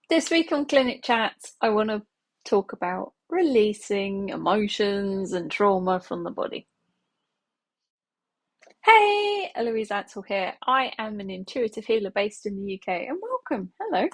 This week on Clinic Chats, I want to talk about releasing emotions and trauma from the body. Hey, Eloise Ansell here. I am an intuitive healer based in the UK, and welcome. Hello.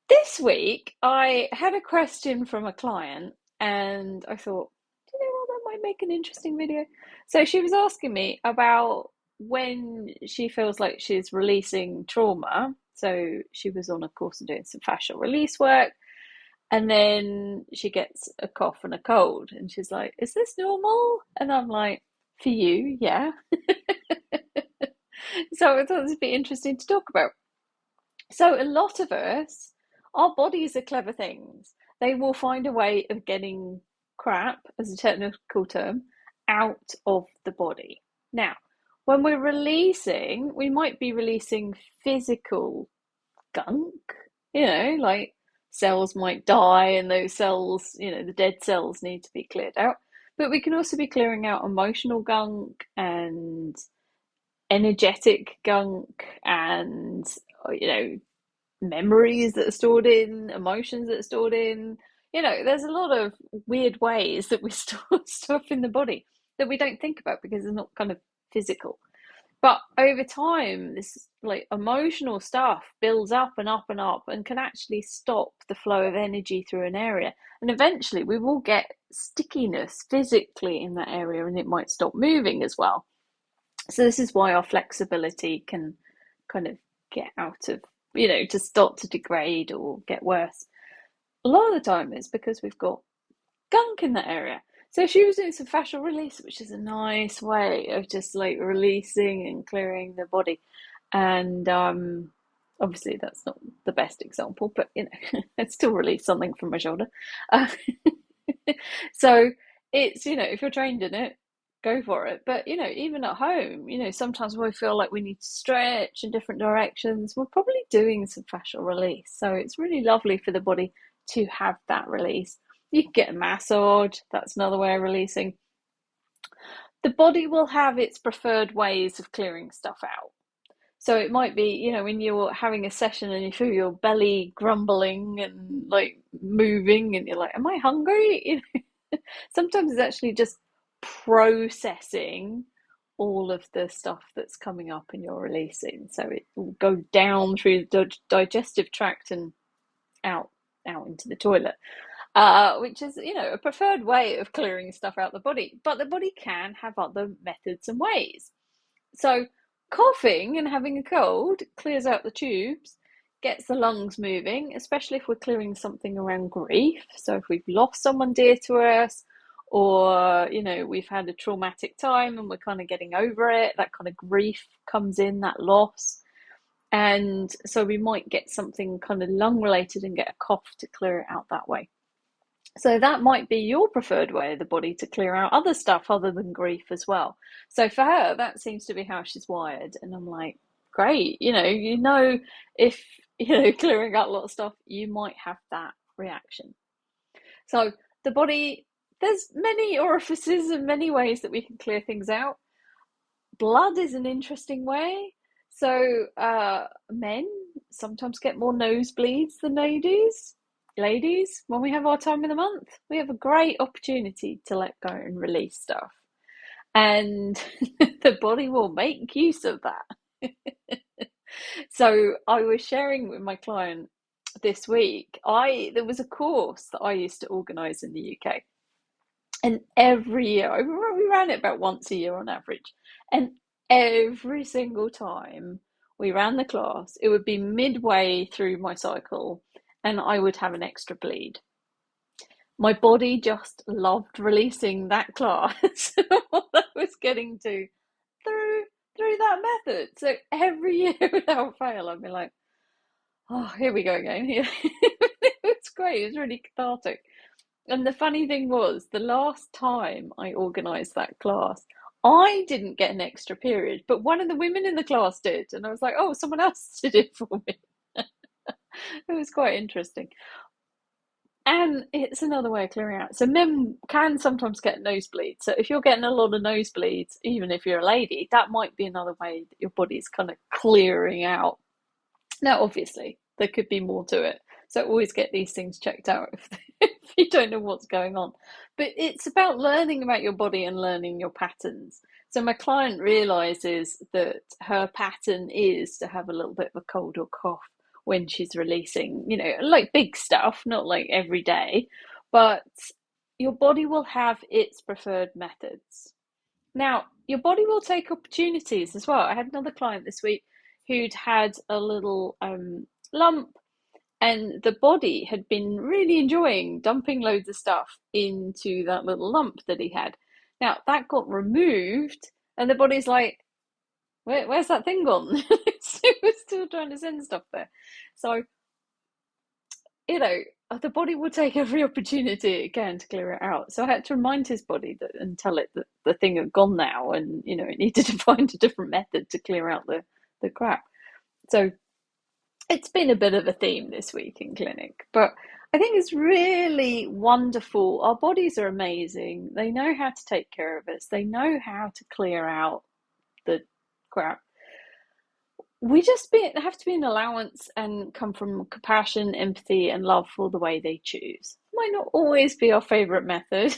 This week, I had a question from a client, and I thought, you know what, that might make an interesting video. So she was asking me about when she feels like she's releasing trauma. So she was on a course and doing some fascial release work. And then she gets a cough and a cold, and she's like, "Is this normal?" And I'm like, "For you, yeah." So I thought this would be interesting to talk about. So, a lot of us, our bodies are clever things. They will find a way of getting crap, as a technical term, out of the body. Now, when we're releasing, we might be releasing physical gunk, like cells might die and those cells, the dead cells need to be cleared out. But we can also be clearing out emotional gunk and energetic gunk and, you know, memories that are stored in, emotions that are stored in. There's a lot of weird ways that we store stuff in the body that we don't think about because it's not kind of physical. But over time, this like emotional stuff builds up and up and up and can actually stop the flow of energy through an area. And eventually, we will get stickiness physically in that area and it might stop moving as well. So, this is why our flexibility can kind of get out of, to start to degrade or get worse. A lot of the time, it's because we've got gunk in that area. So she was doing some fascial release, which is a nice way of just like releasing and clearing the body. And obviously that's not the best example, but it still released something from my shoulder. Uh, so it's, if you're trained in it, go for it. But even at home, sometimes we feel like we need to stretch in different directions. We're probably doing some fascial release. So it's really lovely for the body to have that release. You can get a massage, that's another way of releasing. The body will have its preferred ways of clearing stuff out. So it might be, when you're having a session and you feel your belly grumbling and like moving and you're like, am I hungry? Sometimes it's actually just processing all of the stuff that's coming up and you're releasing. So it will go down through the digestive tract and out into the toilet. Which is, a preferred way of clearing stuff out the body. But the body can have other methods and ways. So, coughing and having a cold clears out the tubes, gets the lungs moving, especially if we're clearing something around grief. So, if we've lost someone dear to us, or, we've had a traumatic time and we're kind of getting over it, that kind of grief comes in, that loss. And so, we might get something kind of lung related and get a cough to clear it out that way. So that might be your preferred way of the body to clear out other stuff other than grief as well. So for her, that seems to be how she's wired. And I'm like, great, if, clearing out a lot of stuff, you might have that reaction. So the body, there's many orifices and many ways that we can clear things out. Blood is an interesting way. So men sometimes get more nosebleeds than ladies. Ladies, when we have our time of the month, we have a great opportunity to let go and release stuff. And the body will make use of that. So I was sharing with my client this week, there was a course that I used to organise in the UK. And every year, we ran it about once a year on average. And every single time we ran the class, it would be midway through my cycle and I would have an extra bleed. My body just loved releasing that class, what I was getting to through that method. So every year without fail, I'd be like, oh, here we go again. It's great. It's really cathartic. And the funny thing was, the last time I organised that class, I didn't get an extra period, but one of the women in the class did. And I was like, oh, someone else did it for me. It was quite interesting. And it's another way of clearing out. So men can sometimes get nosebleeds. So if you're getting a lot of nosebleeds, even if you're a lady, that might be another way that your body's kind of clearing out. Now, obviously, there could be more to it. So always get these things checked out if you don't know what's going on. But it's about learning about your body and learning your patterns. So my client realizes that her pattern is to have a little bit of a cold or cough when she's releasing, like big stuff, not like every day, but your body will have its preferred methods. Now, your body will take opportunities as well. I had another client this week who'd had a little lump, and the body had been really enjoying dumping loads of stuff into that little lump that he had. Now, that got removed, and the body's like, where's that thing gone? It was still trying to send stuff there. So, you know, the body will take every opportunity it can to clear it out. So I had to remind his body that and tell it that the thing had gone now, and it needed to find a different method to clear out the crap. So it's been a bit of a theme this week in clinic, but I think it's really wonderful. Our bodies are amazing. They know how to take care of us. They know how to clear out the crap. We just have to be an allowance and come from compassion, empathy, and love for the way they choose. Might not always be our favourite method,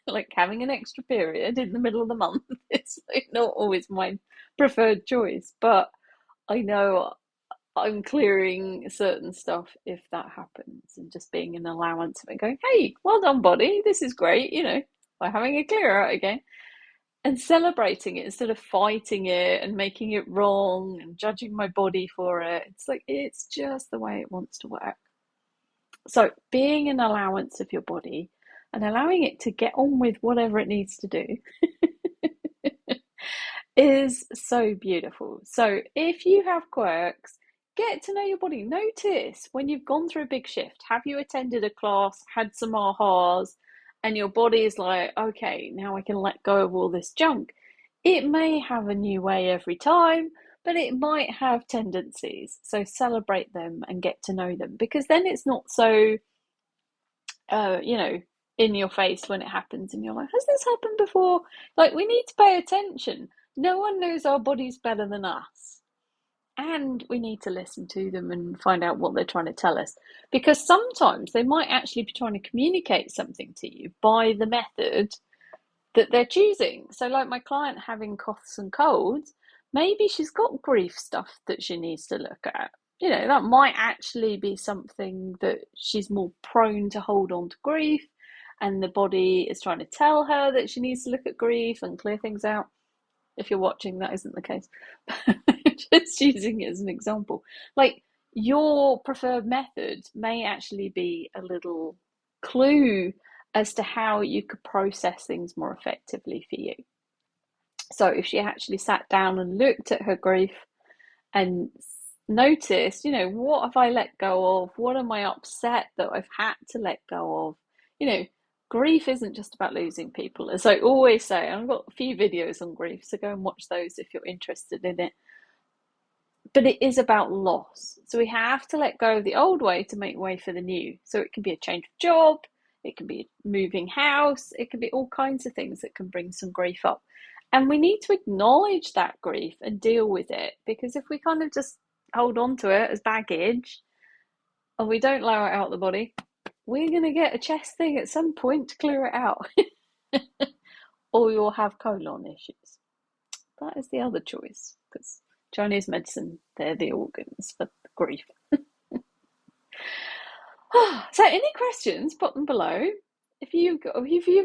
like having an extra period in the middle of the month. It's like not always my preferred choice, but I know I'm clearing certain stuff if that happens, and just being an allowance of it, going, hey, well done, body, this is great, we're having a clear out again. And celebrating it instead of fighting it and making it wrong and judging my body for it. It's like, it's just the way it wants to work. So being an allowance of your body and allowing it to get on with whatever it needs to do is so beautiful. So if you have quirks, get to know your body. Notice when you've gone through a big shift. Have you attended a class, had some ahas, and your body is like, okay, now I can let go of all this junk? It may have a new way every time, but it might have tendencies. So celebrate them and get to know them, because then it's not so, in your face when it happens and you're like, has this happened before? Like, we need to pay attention. No one knows our bodies better than us. And we need to listen to them and find out what they're trying to tell us. Because sometimes they might actually be trying to communicate something to you by the method that they're choosing. So, like my client having coughs and colds, maybe she's got grief stuff that she needs to look at. That might actually be something that she's more prone to hold on to grief, and the body is trying to tell her that she needs to look at grief and clear things out. If you're watching, that isn't the case. Just using it as an example. Like, your preferred method may actually be a little clue as to how you could process things more effectively for you. So if she actually sat down and looked at her grief and noticed, what have I let go of? What am I upset that I've had to let go of? Grief isn't just about losing people. As I always say, I've got a few videos on grief, so go and watch those if you're interested in it. But it is about loss. So we have to let go of the old way to make way for the new. So it can be a change of job, it can be moving house, it can be all kinds of things that can bring some grief up. And we need to acknowledge that grief and deal with it, because if we kind of just hold on to it as baggage and we don't allow it out of the body, we're going to get a chest thing at some point to clear it out. Or you'll have colon issues. That is the other choice, because Chinese medicine, they're the organs for grief. So any questions, put them below. If you've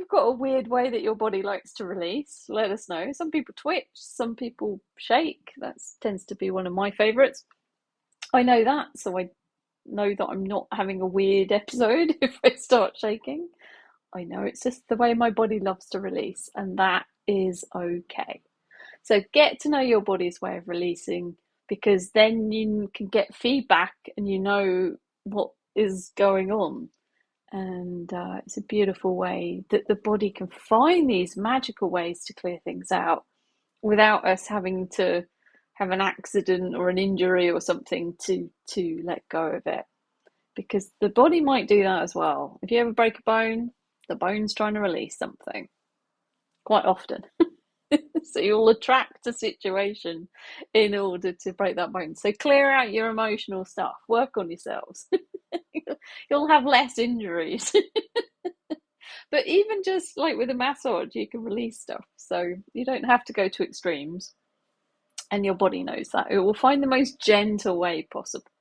got a weird way that your body likes to release, let us know. Some people twitch, some people shake. That tends to be one of my favourites. I know that, so I know that I'm not having a weird episode if I start shaking. I know it's just the way my body loves to release, and that is okay. So get to know your body's way of releasing, because then you can get feedback and you know what is going on. And it's a beautiful way that the body can find these magical ways to clear things out without us having to have an accident or an injury or something to let go of it. Because the body might do that as well. If you ever break a bone, the bone's trying to release something quite often. So you'll attract a situation in order to break that bone. So clear out your emotional stuff. Work on yourselves. you'll have less injuries. But even just like with a massage, you can release stuff. So you don't have to go to extremes. And your body knows that. It will find the most gentle way possible.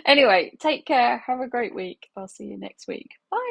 Anyway, take care. Have a great week. I'll see you next week. Bye.